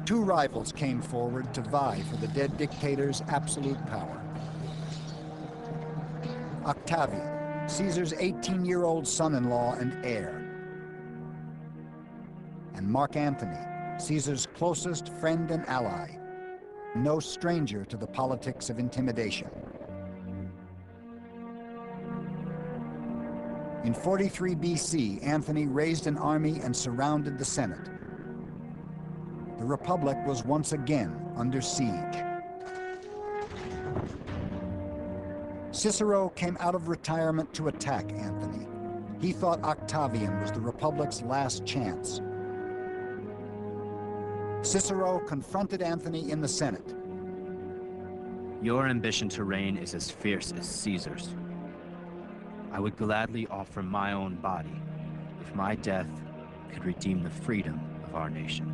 Two rivals came forward to vie for the dead dictator's absolute power. Octavian, Caesar's 18-year-old son-in-law and heir, and Mark Antony, Caesar's closest friend and ally, no stranger to the politics of intimidation. In 43 BC, Antony raised an army and surrounded the Senate. The Republic was once again under siege. Cicero came out of retirement to attack Antony. He thought Octavian was the Republic's last chance. Cicero confronted Antony in the Senate. Your ambition to reign is as fierce as Caesar's. I would gladly offer my own body if my death could redeem the freedom of our nation.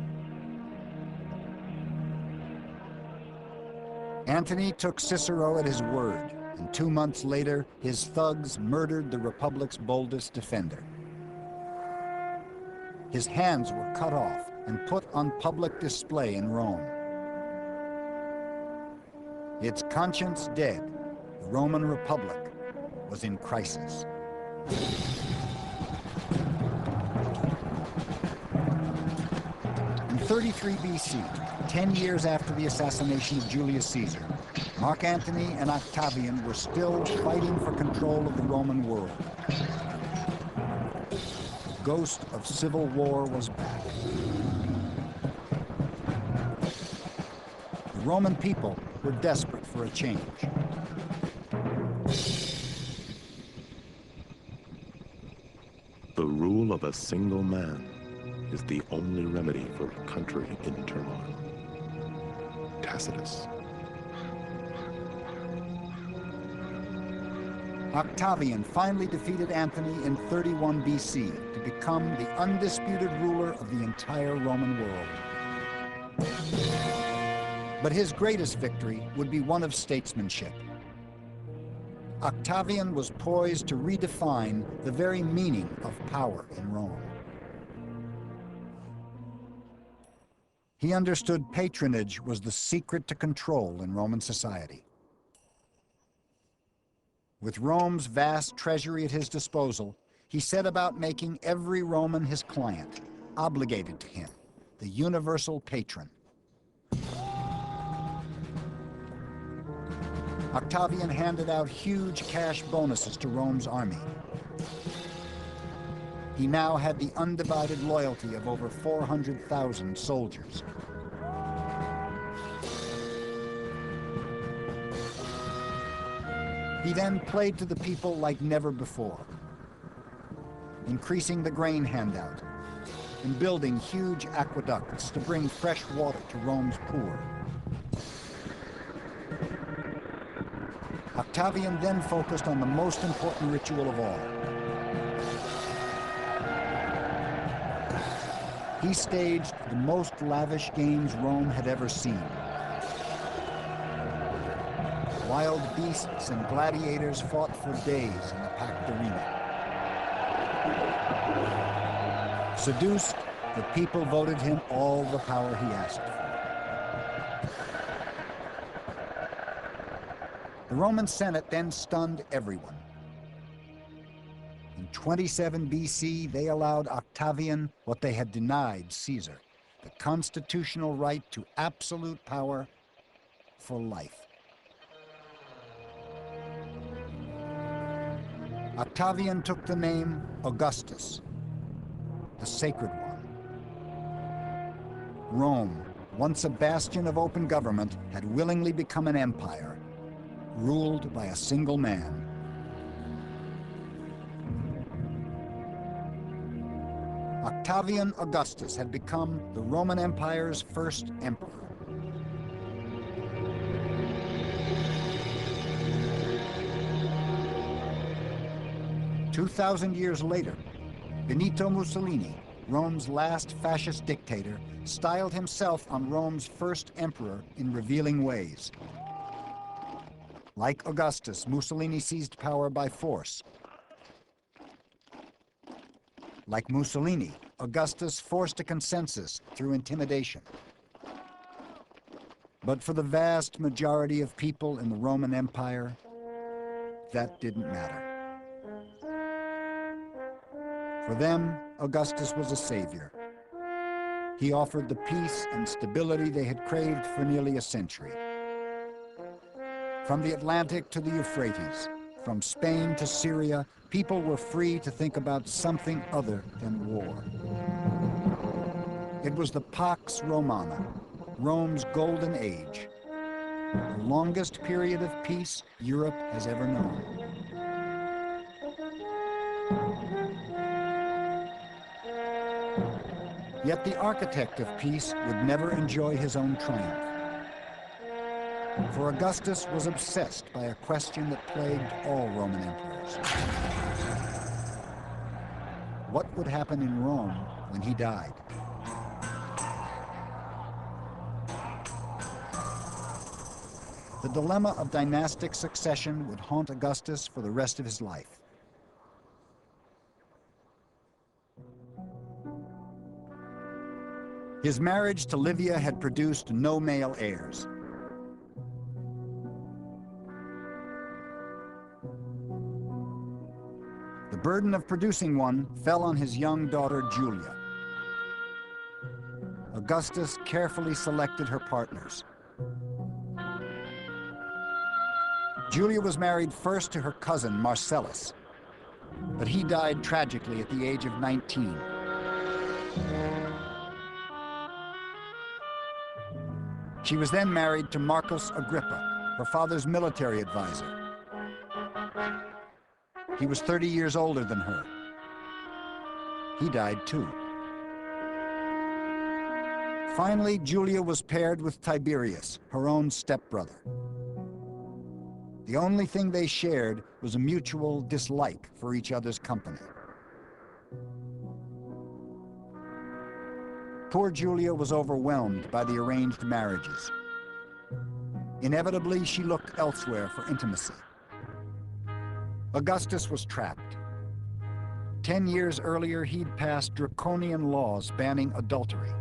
Antony took Cicero at his word, and 2 months later, his thugs murdered the Republic's boldest defender. His hands were cut off and put on public display in Rome. Its conscience dead, the Roman Republic was in crisis. In 33 BC, 10 years after the assassination of Julius Caesar, Mark Antony and Octavian were still fighting for control of the Roman world. The ghost of civil war was back. The Roman people were desperate for a change. The rule of a single man is the only remedy for a country in turmoil. Tacitus. Octavian finally defeated Antony in 31 BC to become the undisputed ruler of the entire Roman world. But his greatest victory would be one of statesmanship. Octavian was poised to redefine the very meaning of power in Rome. He understood patronage was the secret to control in Roman society. With Rome's vast treasury at his disposal, he set about making every Roman his client, obligated to him, the universal patron. Octavian handed out huge cash bonuses to Rome's army. He now had the undivided loyalty of over 400,000 soldiers. He then played to the people like never before, increasing the grain handout and building huge aqueducts to bring fresh water to Rome's poor. Octavian then focused on the most important ritual of all. He staged the most lavish games Rome had ever seen. Wild beasts and gladiators fought for days in the packed arena. Seduced, the people voted him all the power he asked for. The Roman Senate then stunned everyone. In 27 BC, they allowed Octavian what they had denied Caesar, the constitutional right to absolute power for life. Octavian took the name Augustus, the sacred one. Rome, once a bastion of open government, had willingly become an empire, ruled by a single man. Octavian Augustus had become the Roman Empire's first emperor. "2,000 years later, Benito Mussolini, Rome's last fascist dictator, styled himself on Rome's first emperor in revealing ways. Like Augustus, Mussolini seized power by force. Like Mussolini, Augustus forced a consensus through intimidation. But for the vast majority of people in the Roman Empire, that didn't matter. For them, Augustus was a savior. He offered the peace and stability they had craved for nearly a century. From the Atlantic to the Euphrates, from Spain to Syria, people were free to think about something other than war. It was the Pax Romana, Rome's golden age, the longest period of peace Europe has ever known. Yet the architect of peace would never enjoy his own triumph. For Augustus was obsessed by a question that plagued all Roman emperors. What would happen in Rome when he died? The dilemma of dynastic succession would haunt Augustus for the rest of his life. His marriage to Livia had produced no male heirs. The burden of producing one fell on his young daughter, Julia. Augustus carefully selected her partners. Julia was married first to her cousin, Marcellus, but he died tragically at the age of 19. She was then married to Marcus Agrippa, her father's military advisor. He was 30 years older than her. He died too. Finally, Julia was paired with Tiberius, her own stepbrother. The only thing they shared was a mutual dislike for each other's company. Poor Julia was overwhelmed by the arranged marriages. Inevitably, she looked elsewhere for intimacy. Augustus was trapped. 10 years earlier, he'd passed draconian laws banning adultery,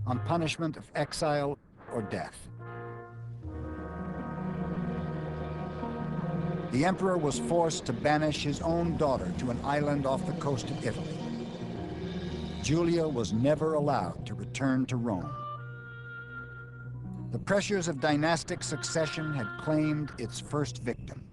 on punishment of exile or death. The emperor was forced to banish his own daughter to an island off the coast of Italy. Julia was never allowed to return to Rome. The pressures of dynastic succession had claimed its first victim.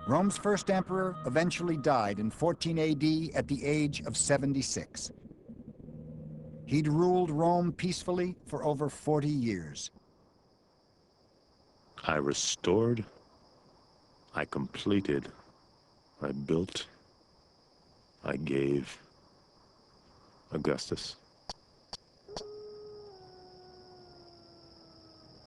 Rome's first emperor eventually died in 14 AD at the age of 76. He'd ruled Rome peacefully for over 40 years. I restored, I completed, I built, I gave. Augustus.